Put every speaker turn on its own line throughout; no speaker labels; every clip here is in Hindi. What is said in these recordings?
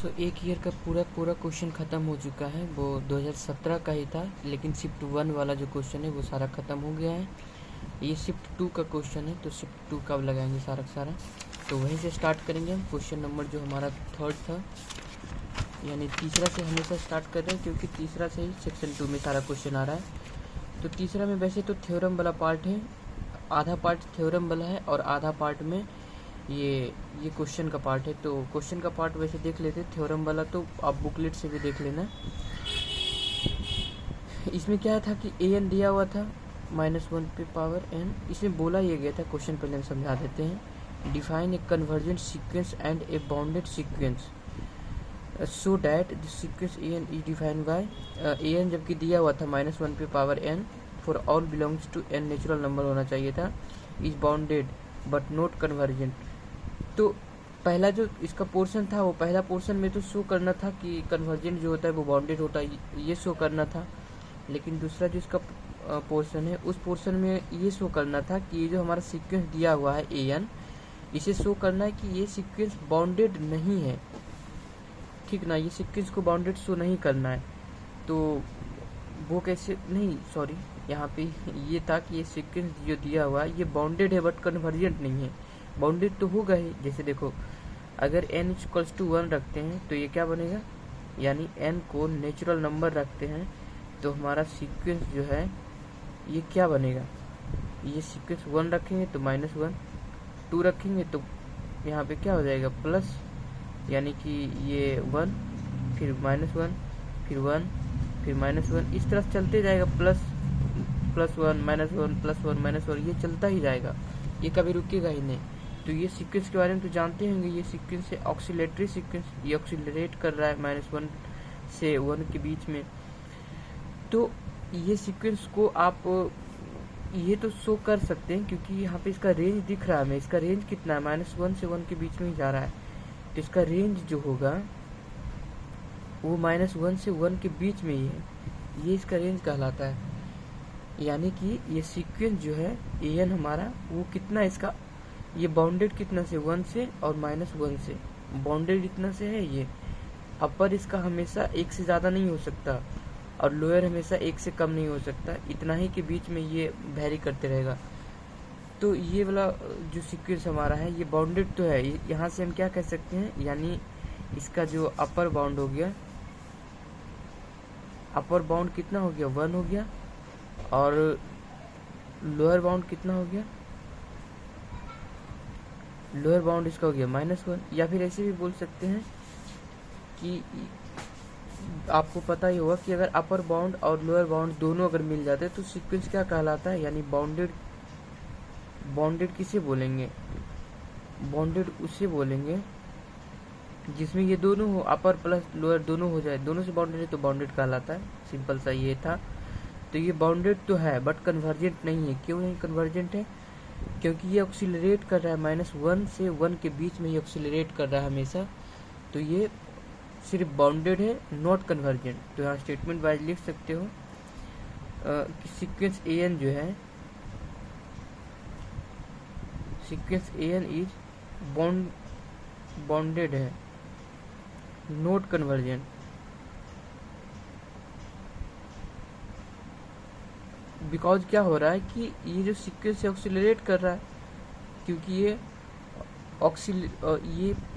एक ईयर का पूरा क्वेश्चन ख़त्म हो चुका है। वो 2017 का ही था, लेकिन शिफ्ट 1 वाला जो क्वेश्चन है वो सारा ख़त्म हो गया है। ये शिफ्ट 2 का क्वेश्चन है, तो शिफ्ट 2 का अब लगाएंगे सारा सारा। तो वहीं से स्टार्ट करेंगे हम। क्वेश्चन नंबर जो हमारा 3rd था, यानी तीसरा से हमेशा स्टार्ट कर रहे हैं, क्योंकि तीसरा से ही सेक्शन 2 में सारा क्वेश्चन आ रहा है। तो तीसरा में वैसे तो थ्योरम वाला पार्ट है, आधा पार्ट थ्योरम वाला है और आधा पार्ट में ये क्वेश्चन का पार्ट है। तो क्वेश्चन का पार्ट वैसे देख लेते, थ्योरम वाला तो आप बुकलेट से भी देख लेना। इसमें क्या था कि ए एन दिया हुआ था -1 पे पावर n। इसमें बोला ये गया था, क्वेश्चन पहले हम समझा देते हैं। Define a convergent sequence and a bounded sequence so that the sequence a n is defined by a n, जबकि दिया हुआ था -1 पे power n for all belongs to n natural number होना चाहिए था, is bounded but not convergent. तो पहला जो इसका पोर्शन था, वो पहला पोर्शन में तो शो करना था कि कन्वर्जेंट जो होता है वो बाउंडेड होता है, ये शो करना था। लेकिन दूसरा जो इसका पोर्शन है, उस पोर्शन में ये शो करना था कि ये जो हमारा सीक्वेंस दिया हुआ है ए एन, इसे शो करना है कि ये सीक्वेंस बाउंडेड नहीं है, ठीक ना। ये सीक्वेंस को बाउंडेड शो नहीं करना है। तो वो कैसे, नहीं सॉरी, यहाँ पे ये था कि ये सीक्वेंस जो दिया हुआ है ये बाउंडेड है बट कन्वर्जेंट नहीं है। बाउंडेड तो होगा ही, जैसे देखो अगर n = 1 रखते हैं तो ये क्या बनेगा, यानी n को नेचुरल नंबर रखते हैं तो हमारा सीक्वेंस जो है ये क्या बनेगा, ये सीक्वेंस 1 रखेंगे तो -1, 2 रखेंगे तो यहाँ पे क्या हो जाएगा प्लस, यानी कि ये 1 फिर -1 फिर 1 फिर -1, इस तरफ चलते जाएगा, प्लस +1 -1 +1 -1, ये चलता ही जाएगा, ये कभी रुकेगा ही नहीं। तो ये सीक्वेंस के बारे में तो जानते होंगे, ये सीक्वेंस है ऑक्सीलेटरी सीक्वेंस, ये ऑक्सीलरेट कर रहा है -1 से 1 के बीच में। तो ये सीक्वेंस को आप ये तो शो कर सकते हैं, क्योंकि यहाँ पे इसका रेंज दिख रहा है हमें। इसका रेंज कितना है, -1 से 1 के बीच में ही जा रहा है। तो इसका रेंज जो होगा वो -1 से 1 के बीच में ही है, ये इसका रेंज कहलाता है। यानी कि ये सीक्वेंस जो है ए एन हमारा वो कितना, इसका ये बाउंडेड कितना से 1 से और -1 से, बाउंडेड इतना से है। ये अपर इसका हमेशा 1 से ज़्यादा नहीं हो सकता और लोअर हमेशा 1 से कम नहीं हो सकता, इतना ही के बीच में ये वैरी करते रहेगा। तो ये वाला जो सीक्वेंस हमारा है ये बाउंडेड तो है। यहाँ से हम क्या कह सकते हैं, यानी इसका जो अपर बाउंड हो गया, अपर बाउंड कितना हो गया 1 हो गया, और लोअर बाउंड कितना हो गया, लोअर बाउंड इसका हो गया -1। या फिर ऐसे भी बोल सकते हैं कि आपको पता ही होगा कि अगर अपर बाउंड और लोअर बाउंड दोनों अगर मिल जाते हैं तो सीक्वेंस क्या कहलाता है, यानी बाउंडेड। बाउंडेड किसे बोलेंगे, बाउंडेड उसे बोलेंगे जिसमें ये दोनों हो, अपर प्लस लोअर दोनों हो जाए, दोनों से बाउंडेड है तो बाउंडेड कहलाता है। सिंपल सा ये था। तो ये बाउंडेड तो है बट कन्वर्जेंट नहीं है। क्यों नहीं कन्वर्जेंट है, क्योंकि ये ऑक्सीलरेट कर रहा है -1 से 1 के बीच में, ये ऑक्सीलरेट कर रहा है हमेशा। तो ये सिर्फ बाउंडेड है, नॉट कन्वर्जेंट। तो यहाँ स्टेटमेंट वाइज लिख सकते हो कि सीक्वेंस ए एन जो है, sequence a n is bounded है, नॉट कन्वर्जेंट। बिकॉज क्या हो रहा है कि ये जो सीक्वेंस है ऑक्सीलरेट कर रहा है, क्योंकि ये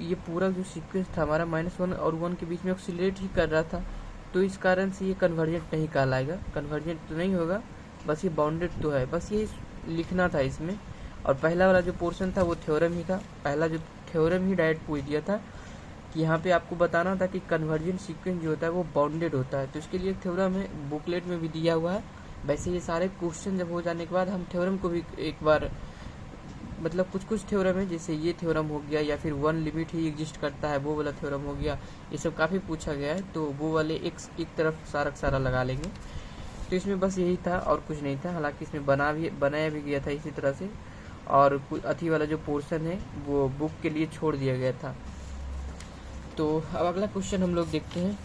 ये पूरा जो सीक्वेंस था हमारा -1 और 1 के बीच में ऑक्सीलरेट ही कर रहा था। तो इस कारण से ये कन्वर्जेंट नहीं कहलाएगा, कन्वर्जेंट तो नहीं होगा, बस ये बाउंडेड तो है, बस ये लिखना था इसमें। और पहला वाला जो पोर्शन था वो थ्योरम ही था, पहला जो थ्योरम ही डायरेक्ट पूछ दिया था कि यहाँ पे आपको बताना था कि कन्वर्जेंट सीक्वेंस जो होता है वो बाउंडेड होता है। तो इसके लिए थ्योरम है, बुकलेट में भी दिया हुआ है। वैसे ये सारे क्वेश्चन जब हो जाने के बाद हम थ्योरम को भी एक बार, मतलब कुछ थ्योरम है, जैसे ये थ्योरम हो गया, या फिर 1 लिमिट ही एग्जिस्ट करता है वो वाला थ्योरम हो गया, ये सब काफ़ी पूछा गया है। तो वो वाले एक तरफ सारा लगा लेंगे। तो इसमें बस यही था और कुछ नहीं था। हालांकि इसमें बनाया भी गया था इसी तरह से, और अथी वाला जो पोर्शन है वो बुक के लिए छोड़ दिया गया था। तो अब अगला क्वेश्चन हम लोग देखते हैं।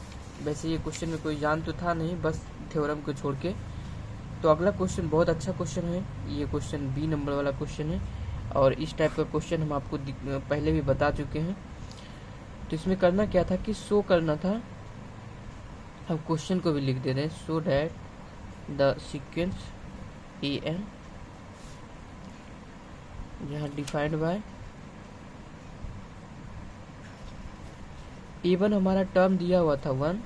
वैसे ये क्वेश्चन में कोई जान तो था नहीं, बस थ्योरम को छोड़ के। तो अगला क्वेश्चन बहुत अच्छा क्वेश्चन है, ये क्वेश्चन B नंबर वाला क्वेश्चन है, और इस टाइप का क्वेश्चन हम आपको पहले भी बता चुके हैं। तो इसमें करना क्या था कि शो करना था, हम क्वेश्चन को भी लिख दे रहे हैं, so that the sequence a n यहाँ डिफाइंड बाय A1 हमारा टर्म दिया हुआ था 1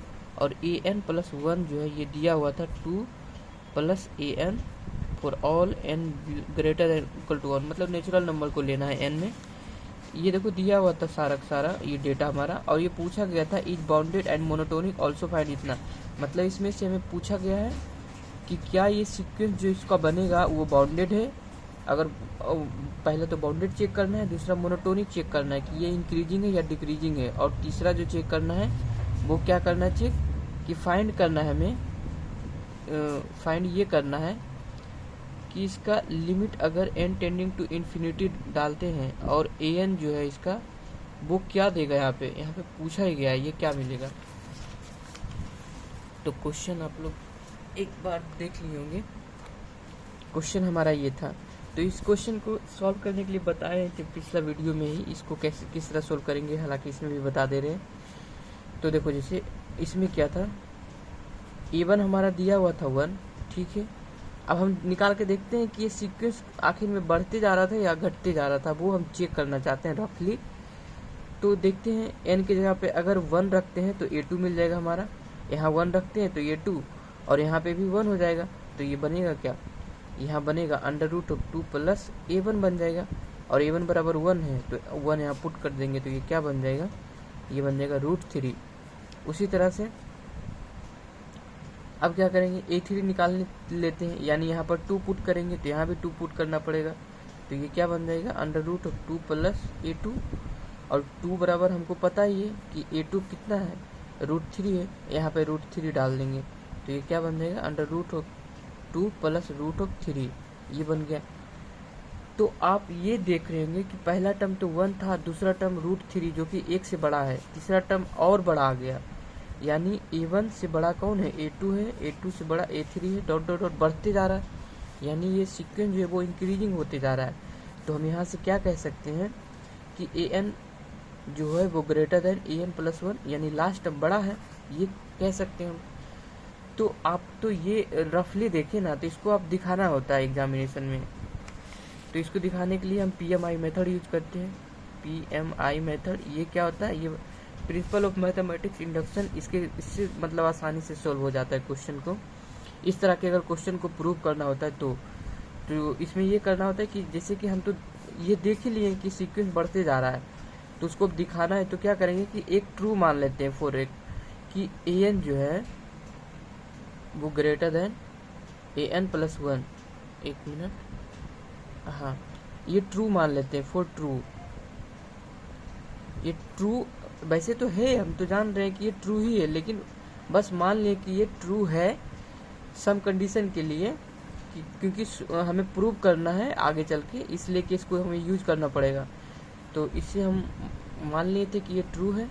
और an प्लस 1 जो है ये दिया हुआ था 2 plus an for all n greater than equal to 1, मतलब नेचुरल नंबर को लेना है n में। ये देखो दिया हुआ था सारा सारा ये डेटा हमारा, और ये पूछा गया था is bounded and monotonic also find इतना, मतलब इसमें से हमें पूछा गया है कि क्या ये सीक्वेंस जो इसका बनेगा वो बाउंडेड है। अगर पहले तो बाउंडेड चेक करना है, दूसरा मोनोटोनिक चेक करना है कि ये इंक्रीजिंग है या डिक्रीजिंग है, और तीसरा जो चेक करना है वो क्या करना है चेक कि फाइंड करना है हमें, फाइंड ये करना है कि इसका लिमिट अगर n टेंडिंग टू इन्फिनिटी डालते हैं और an जो है इसका वो क्या देगा। यहाँ पे पूछा ही गया है ये क्या मिलेगा। तो क्वेश्चन आप लोग एक बार देख लिए होंगे, क्वेश्चन हमारा ये था। तो इस क्वेश्चन को सॉल्व करने के लिए बताए थे पिछला वीडियो में ही, इसको कैसे किस तरह सॉल्व करेंगे, हालांकि इसमें भी बता दे रहे हैं। तो देखो जैसे इसमें क्या था, A1 हमारा दिया हुआ था 1, ठीक है। अब हम निकाल के देखते हैं कि ये सीक्वेंस आखिर में बढ़ते जा रहा था या घटते जा रहा था, वो हम चेक करना चाहते हैं रफली। तो देखते हैं n की जगह पे अगर 1 रखते हैं तो A2 मिल जाएगा हमारा, यहाँ 1 रखते हैं तो A2, और यहाँ पे भी 1 हो जाएगा। तो ये बनेगा क्या, यहाँ बनेगा √2 प्लस A1 बन जाएगा, और A1 बराबर 1 है तो 1 यहाँ पुट कर देंगे तो ये क्या बन जाएगा, ये बन जाएगा √3। उसी तरह से अब क्या करेंगे, A3 निकाल लेते हैं, यानी यहाँ पर 2 पुट करेंगे तो यहाँ भी 2 पुट करना पड़ेगा। तो ये क्या बन जाएगा √2 प्लस A2, और 2 बराबर हमको पता ही है कि A2 कितना है, √3 है, यहाँ पे √3 डाल देंगे तो ये क्या बन जाएगा √2 प्लस √3, ये बन गया। तो आप ये देख रहे होंगे कि पहला टर्म तो 1 था, दूसरा टर्म √3 जो कि 1 से बड़ा है, तीसरा टर्म और बड़ा आ गया, यानी A1 से बड़ा कौन है, A2 है, A2 से बड़ा A3 है, डॉट डॉट डॉट बढ़ते जा रहा है, यानी ये सीक्वेंस जो है वो इंक्रीजिंग होते जा रहा है। तो हम यहाँ से क्या कह सकते हैं कि an जो है वो ग्रेटर देन an प्लस 1, यानी लास्ट टर्म बड़ा है, ये कह सकते हैं हम। तो आप तो ये रफली देखें ना, तो इसको आप दिखाना होता है एग्जामिनेशन में। तो इसको दिखाने के लिए हम PMI मेथड यूज करते हैं। PMI मेथड ये क्या होता है, ये प्रिंसिपल ऑफ मैथमेटिक्स इंडक्शन, इससे मतलब आसानी से सॉल्व हो जाता है क्वेश्चन को। इस तरह के अगर क्वेश्चन को प्रूव करना होता है तो इसमें ये करना होता है कि जैसे कि हम तो ये देख ही लिए कि सीक्वेंस बढ़ते जा रहा है, तो उसको दिखाना है तो क्या करेंगे कि एक ट्रू मान लेते हैं फॉर एक कि an जो है वो ग्रेटर देन an प्लस 1, एक मिनट, हाँ ये ट्रू मान लेते हैं फॉर ट्रू। ये ट्रू वैसे तो है, हम तो जान रहे हैं कि ये ट्रू ही है, लेकिन बस मान लें कि ये ट्रू है सम कंडीशन के लिए, क्योंकि हमें प्रूव करना है आगे चल के, इसलिए कि इसको हमें यूज करना पड़ेगा। तो इससे हम मान लिए थे कि ये ट्रू है,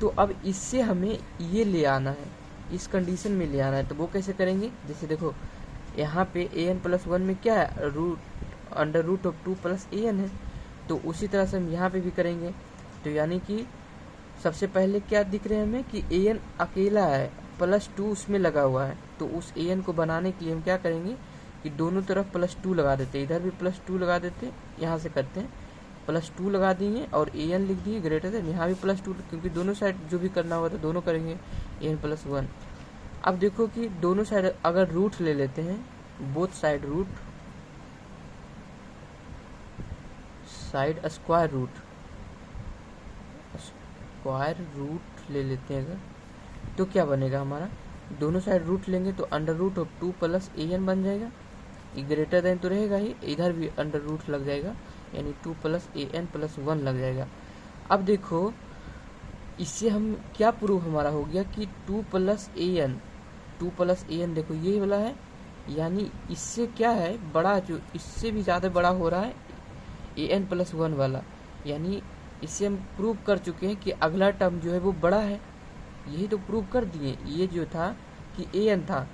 तो अब इससे हमें ये ले आना है, इस कंडीशन में ले आना है। तो वो कैसे करेंगे, जैसे देखो यहाँ पे an प्लस 1 में क्या है, √2 प्लस an है, तो उसी तरह से हम यहाँ पे भी करेंगे। तो यानी कि सबसे पहले क्या दिख रहे हैं हमें कि an अकेला है, प्लस 2 उसमें लगा हुआ है, तो उस an को बनाने के लिए हम क्या करेंगे कि दोनों तरफ +2 लगा देते हैं, इधर भी +2 लगा देते हैं, यहाँ से करते हैं +2 लगा दिए और an लिख दिए ग्रेटर देन, यहाँ भी +2, क्योंकि दोनों साइड जो भी करना हुआ था दोनों करेंगे an प्लस 1। अब देखो कि दोनों साइड अगर रूट ले लेते हैं, both side root, side square root ले लेते हैं अगर, तो क्या बनेगा हमारा, दोनों साइड रूट लेंगे तो √2 प्लस an बन जाएगा, ये ग्रेटर देन तो रहेगा ही, इधर भी √ लग जाएगा, यानी 2 प्लस an प्लस 1 लग जाएगा। अब देखो इससे हम क्या प्रूफ हमारा हो गया कि 2 प्लस an देखो ये वाला है, यानी इससे क्या है बड़ा, जो इससे भी ज़्यादा बड़ा हो रहा है an प्लस 1 वाला, यानी इससे हम प्रूव कर चुके हैं कि अगला टर्म जो है वो बड़ा है, यही तो प्रूव कर दिए। ये जो था कि an था,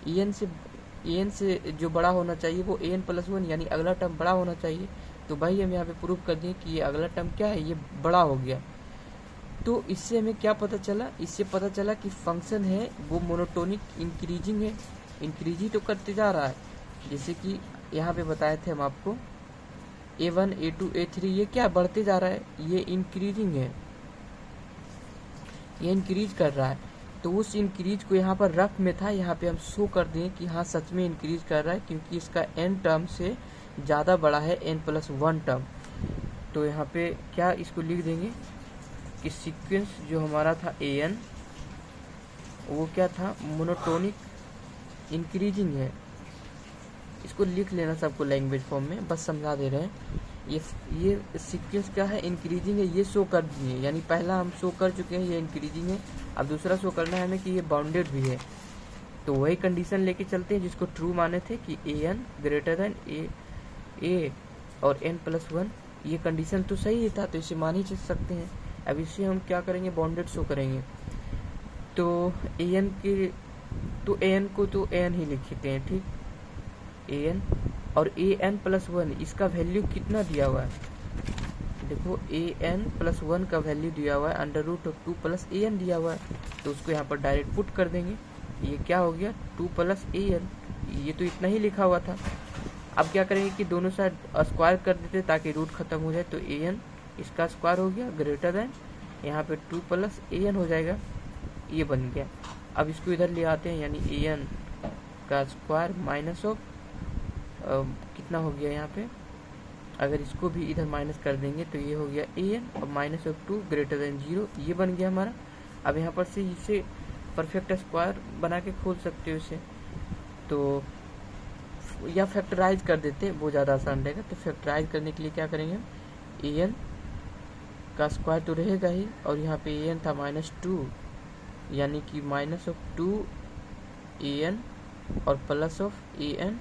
an से जो बड़ा होना चाहिए वो an प्लस 1, यानी अगला टर्म बड़ा होना चाहिए। तो भाई हम यहाँ पे प्रूव कर दिए कि ये अगला टर्म क्या है, ये बड़ा हो गया। तो इससे हमें क्या पता चला, इससे पता चला कि फंक्शन है वो मोनोटोनिक इंक्रीजिंग है, इंक्रीज ही तो करते जा रहा है। जैसे कि यहाँ पे बताए थे हम आपको A1 A2 A3 ये क्या बढ़ते जा रहा है, ये इंक्रीजिंग है, ये इंक्रीज कर रहा है। तो उस इंक्रीज को यहाँ पर रफ में था, यहाँ पे हम शो कर दें कि हाँ सच में इंक्रीज कर रहा है, क्योंकि इसका n टर्म से ज़्यादा बड़ा है n+1 टर्म। तो यहाँ पे क्या इसको लिख देंगे कि सीक्वेंस जो हमारा था an वो क्या था, मोनोटोनिक इंक्रीजिंग है। इसको लिख लेना सबको लैंग्वेज फॉर्म में, बस समझा दे रहे हैं। ये सीक्वेंस क्या है, इंक्रीजिंग है, ये शो कर दिए, यानी पहला हम शो कर चुके हैं ये इंक्रीजिंग है। अब दूसरा शो करना है हमें कि ये बाउंडेड भी है। तो वही कंडीशन लेके चलते हैं जिसको ट्रू माने थे कि an ग्रेटर देन a और n+1, ये कंडीशन तो सही था, तो इसे मान ही सकते हैं। अब इसे हम क्या करेंगे, बाउंडेड शो करेंगे। तो an को तो an ही लिखते हैं, ठीक, an और an+1 इसका वैल्यू कितना दिया हुआ है, देखो an+1 का वैल्यू दिया हुआ है √2 + an दिया हुआ है। तो उसको यहाँ पर डायरेक्ट पुट कर देंगे, ये क्या हो गया 2 + an, ये तो इतना ही लिखा हुआ था। अब क्या करेंगे कि दोनों साइड स्क्वायर कर देते ताकि रूट खत्म हो जाए। तो an इसका स्क्वायर हो गया ग्रेटर देन, यहाँ पे 2 + an हो जाएगा, ये बन गया। अब इसको इधर ले आते हैं, यानी an का स्क्वायर माइनस ऑफ कितना हो गया यहाँ पे, अगर इसको भी इधर माइनस कर देंगे तो ये हो गया an और -2 ग्रेटर देन 0, ये बन गया हमारा। अब यहाँ पर से इसे परफेक्ट स्क्वायर बना के खोल सकते हो इसे, तो या फैक्टराइज कर देते, वो ज़्यादा आसान रहेगा। तो फैक्टराइज करने के लिए क्या करेंगे, an का स्क्वायर तो रहेगा ही, और यहाँ पे an था -2, यानी कि -2 an और +an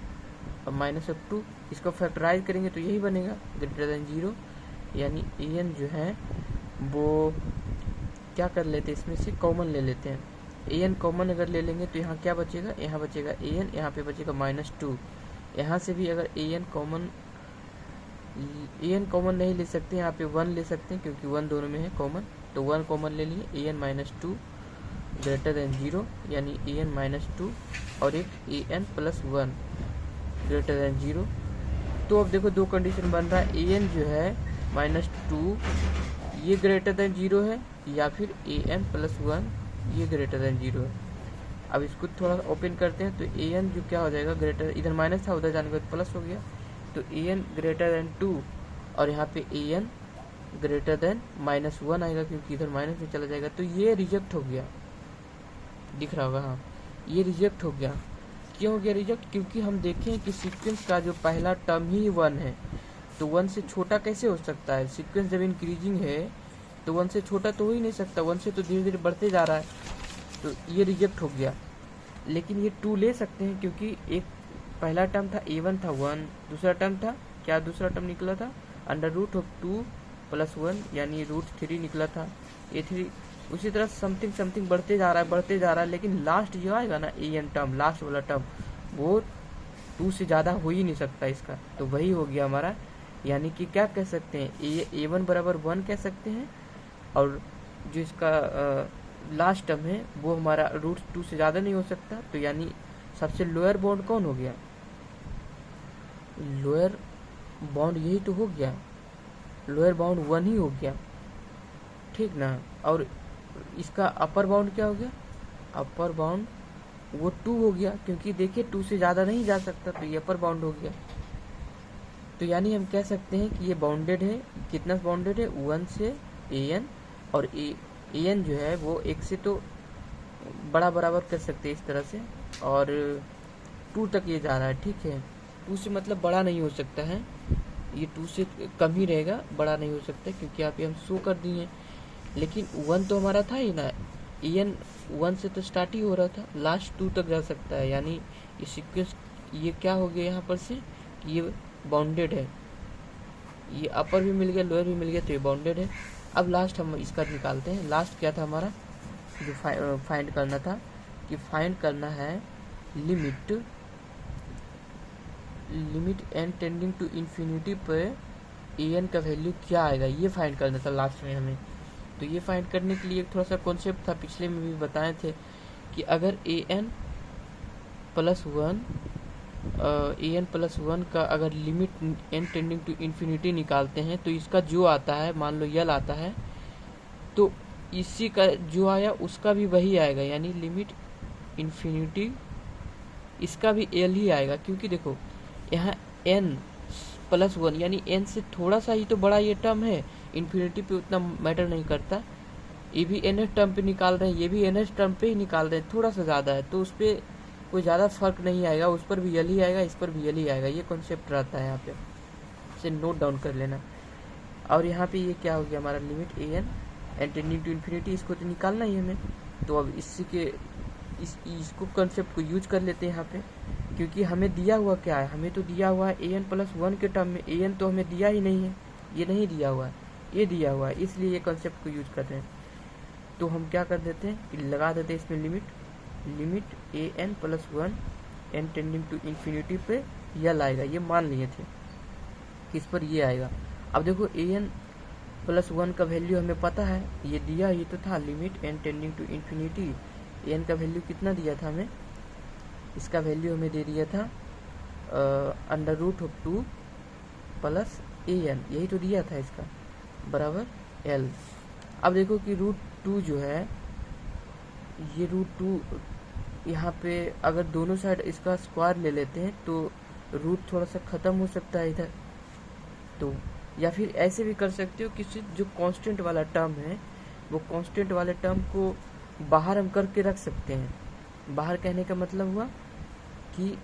और -2, इसको फैक्टराइज करेंगे तो यही बनेगा ग्रेटर देन 0, यानी an जो है वो क्या कर लेते हैं, इसमें से कॉमन ले लेते हैं। an कॉमन अगर ले लेंगे तो यहाँ क्या बचेगा, यहाँ बचेगा an, यहाँ पे बचेगा -2। यहाँ से भी अगर an कॉमन नहीं ले सकते, यहाँ पे 1 ले सकते हैं क्योंकि 1 दोनों में है कॉमन, तो 1 कॉमन ले लिए, an -2 ग्रेटर देन 0, यानी an -2 और एक an+1 ग्रेटर देन 0। तो अब देखो दो कंडीशन बन रहा है, an जो है -2 ये ग्रेटर देन 0 है, या फिर an+1 ये ग्रेटर देन 0 है। अब इसको थोड़ा ओपन करते हैं, तो an जो क्या हो जाएगा ग्रेटर, इधर माइनस था उधर जाने के बाद प्लस हो गया, तो an ग्रेटर देन 2 और यहाँ पे an ग्रेटर देन -1 आएगा क्योंकि इधर माइनस में चला जाएगा, तो ये रिजेक्ट हो गया, दिख रहा होगा, हाँ ये रिजेक्ट हो गया। क्यों हो गया रिजेक्ट, क्योंकि हम देखें कि सीक्वेंस का जो पहला टर्म ही 1 है, तो 1 से छोटा कैसे हो सकता है, सीक्वेंस जब इंक्रीजिंग है तो 1 से छोटा तो हो ही नहीं सकता, 1 से तो धीरे धीरे बढ़ते जा रहा है, तो ये रिजेक्ट हो गया। लेकिन ये 2 ले सकते हैं क्योंकि एक पहला टर्म था a1 था 1, दूसरा टर्म था क्या, दूसरा टर्म निकला था √2 + 1 यानी √3 निकला था a3। उसी तरह समथिंग बढ़ते जा रहा है, लेकिन लास्ट जो आएगा ना an टर्म, लास्ट वाला टर्म, वो 2 से ज़्यादा हो ही नहीं सकता इसका, तो वही हो गया हमारा। यानी कि क्या कह सकते हैं, a1 = 1 कह सकते हैं, और जो इसका लास्ट टर्म है वो हमारा √2 से ज़्यादा नहीं हो सकता। तो यानी सबसे लोअर बाउंड कौन हो गया, लोअर बाउंड यही तो हो गया, लोअर बाउंड 1 ही हो गया, ठीक ना। और इसका अपर बाउंड क्या हो गया, अपर बाउंड वो 2 हो गया, क्योंकि देखिए 2 से ज़्यादा नहीं जा सकता, तो ये अपर बाउंड हो गया। तो यानी हम कह सकते हैं कि ये बाउंडेड है, कितना बाउंडेड है 1 से an, और an जो है वो 1 से तो बड़ा बराबर कर सकते हैं इस तरह से, और 2 तक ये जा रहा है, ठीक है। 2 से मतलब बड़ा नहीं हो सकता है, ये 2 से कम ही रहेगा, बड़ा नहीं हो सकता क्योंकि आप ये हम शो कर दिए। लेकिन 1 तो हमारा था ही ना, an 1 से तो स्टार्ट ही हो रहा था, लास्ट 2 तक जा सकता है, यानी ये सीक्वेंस ये क्या हो गया यहाँ पर से कि ये बाउंडेड है, ये अपर भी मिल गया लोअर भी मिल गया, तो ये बाउंडेड है। अब लास्ट हम इसका निकालते हैं, लास्ट क्या था हमारा जो फाइंड करना था, कि फाइंड करना है limit n tending to infinity पे an का वैल्यू क्या आएगा, ये फाइंड करना था लास्ट में हमें। तो ये फाइंड करने के लिए एक थोड़ा सा कॉन्सेप्ट था, पिछले में भी बताए थे कि अगर an प्लस वन का अगर limit n tending to infinity निकालते हैं तो इसका जो आता है, मान लो यल आता है, तो इसी का जो आया उसका भी वही आएगा, यानी लिमिट इन्फिनिटी इसका भी एल ही आएगा। क्योंकि देखो यहाँ n प्लस वन यानी n से थोड़ा सा ही तो बड़ा ये टर्म है, इन्फिनिटी पे उतना मैटर नहीं करता। ये भी nth टर्म पे निकाल रहे हैं, ये भी nth टर्म पे ही निकाल रहे हैं, थोड़ा सा ज़्यादा है तो उस पर कोई ज़्यादा फर्क नहीं आएगा, उस पर भी यल ही आएगा, इस पर भी यल ही आएगा। ये कॉन्सेप्ट रहता है यहाँ पे, इसे नोट डाउन कर लेना। और यहाँ पे ये क्या हो गया हमारा limit an tending to infinity, इसको तो निकालना ही हमें। तो अब इसी के इसको कॉन्सेप्ट को यूज कर लेते हैं यहाँ पे, क्योंकि हमें दिया हुआ क्या है, हमें तो दिया हुआ है an प्लस वन के टर्म में, an तो हमें दिया ही नहीं है, ये नहीं दिया हुआ है, ये दिया हुआ है, इसलिए ये कॉन्सेप्ट को यूज कर रहे हैं। तो हम क्या कर देते हैं, लगा देते हैं इसमें limit an plus one n tending to infinity पे यल आएगा, ये मान लिए थे किस पर ये आएगा। अब देखो an प्लस वन का वैल्यू हमें पता है, ये दिया ही तो था, limit n tending to infinity, n का वैल्यू कितना दिया था हमें, इसका वैल्यू हमें दे दिया था under root of 2 plus an, यही तो दिया था इसका, बराबर l। अब देखो कि रूट 2 जो है, ये रूट 2 यहाँ पे अगर दोनों साइड इसका स्क्वायर ले लेते हैं तो रूट थोड़ा सा ख़त्म हो सकता है इधर, तो या फिर ऐसे भी कर सकते हो कि जो कांस्टेंट वाला टर्म है वो कांस्टेंट वाले टर्म को बाहर हम करके रख सकते हैं। बाहर कहने का मतलब हुआ कि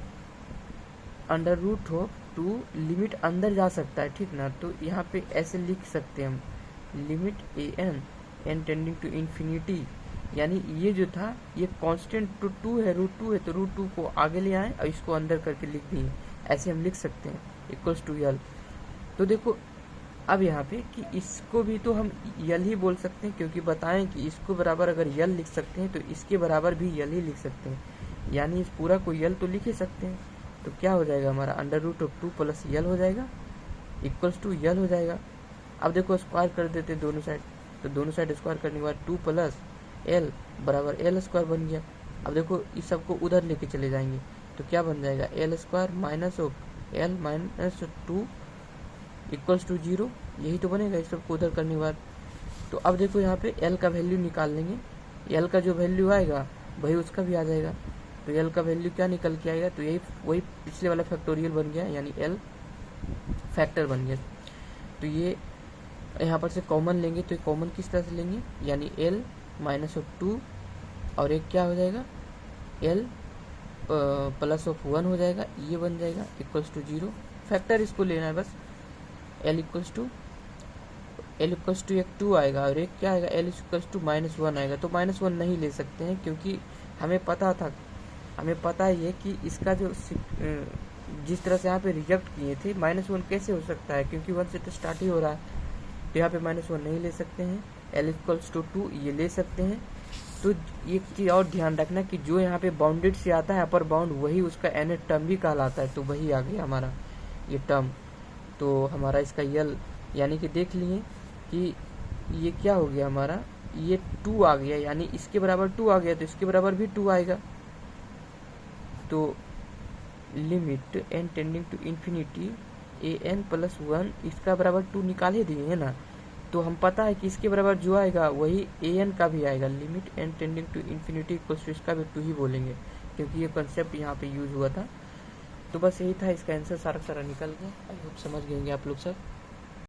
अंडर रूट ऑफ 2 लिमिट अंदर जा सकता है, ठीक ना। तो यहाँ पे ऐसे लिख सकते हैं हम limit an tending to infinity, यानी ये जो था ये कांस्टेंट तो 2 है, रूट 2 है, तो रूट 2 को आगे ले आए और इसको अंदर करके लिख दिए, ऐसे हम लिख सकते हैं इक्वल्स टू यल। तो देखो अब यहाँ पे कि इसको भी तो हम यल ही बोल सकते हैं, क्योंकि बताएं कि इसको बराबर अगर यल लिख सकते हैं तो इसके बराबर भी यल ही लिख सकते हैं, यानी इस पूरा को यल तो लिख ही सकते हैं। तो क्या हो जाएगा हमारा अंडर रूट ऑफ 2 प्लस यल हो जाएगा, इक्वल्स टू यल हो जाएगा। अब देखो स्क्वायर कर देते हैं दोनों साइड, तो दोनों साइड स्क्वायर करने के बाद 2 प्लस एल बराबर एल स्क्वायर बन गया। अब देखो इस सबको उधर लेके चले जाएंगे तो क्या बन जाएगा, L square minus of L minus 2 equals to 0, यही तो बनेगा इस सबको उधर करने के बाद। तो अब देखो यहाँ पे एल का वैल्यू निकाल लेंगे, एल का जो वैल्यू आएगा वही उसका भी आ जाएगा। तो एल का वैल्यू क्या निकल के आएगा, तो यही वही पिछले वाला फैक्टोरियल बन गया, यानी एल फैक्टर बन गया। तो ये यहाँ पर से कॉमन लेंगे, तो कॉमन किस तरह से लेंगे, यानी एल माइनस ऑफ 2 और एक क्या हो जाएगा एल प्लस ऑफ 1 हो जाएगा, ये बन जाएगा इक्वल्स टू 0। फैक्टर इसको लेना है बस, एल इक्वल्स टू एक 2 आएगा और एक क्या आएगा, एल इक्वल्स टू -1 आएगा। तो -1 नहीं ले सकते हैं, क्योंकि हमें पता ही है कि इसका जो जिस तरह से यहाँ पे रिजेक्ट किए थे -1 कैसे हो सकता है, क्योंकि 1 से तो स्टार्ट ही हो रहा है। तो यहाँ पे -1 नहीं ले सकते हैं, एल इक्वल्स टू 2 ये ले सकते हैं। तो एक चीज़ और ध्यान रखना कि जो यहाँ पे बाउंडेड से आता है अपर बाउंड, वही उसका nth टर्म भी कहलाता है। तो वही आ गया हमारा ये टर्म, तो हमारा इसका यल, यानी कि देख लिए कि ये क्या हो गया हमारा, ये 2 आ गया, यानी इसके बराबर 2 आ गया, तो इसके बराबर भी 2 आएगा। तो limit n tending to infinity an plus 1 इसका बराबर 2 निकाल ही दिए है ना। तो हम पता है कि इसके बराबर जो आएगा वही an का भी आएगा, limit n tending to infinity equals to इसका भी 2 ही बोलेंगे, क्योंकि ये कंसेप्ट यहाँ पे यूज हुआ था। तो बस यही था, इसका आंसर सारा निकल गया। आई होप समझ गए आप लोग सब।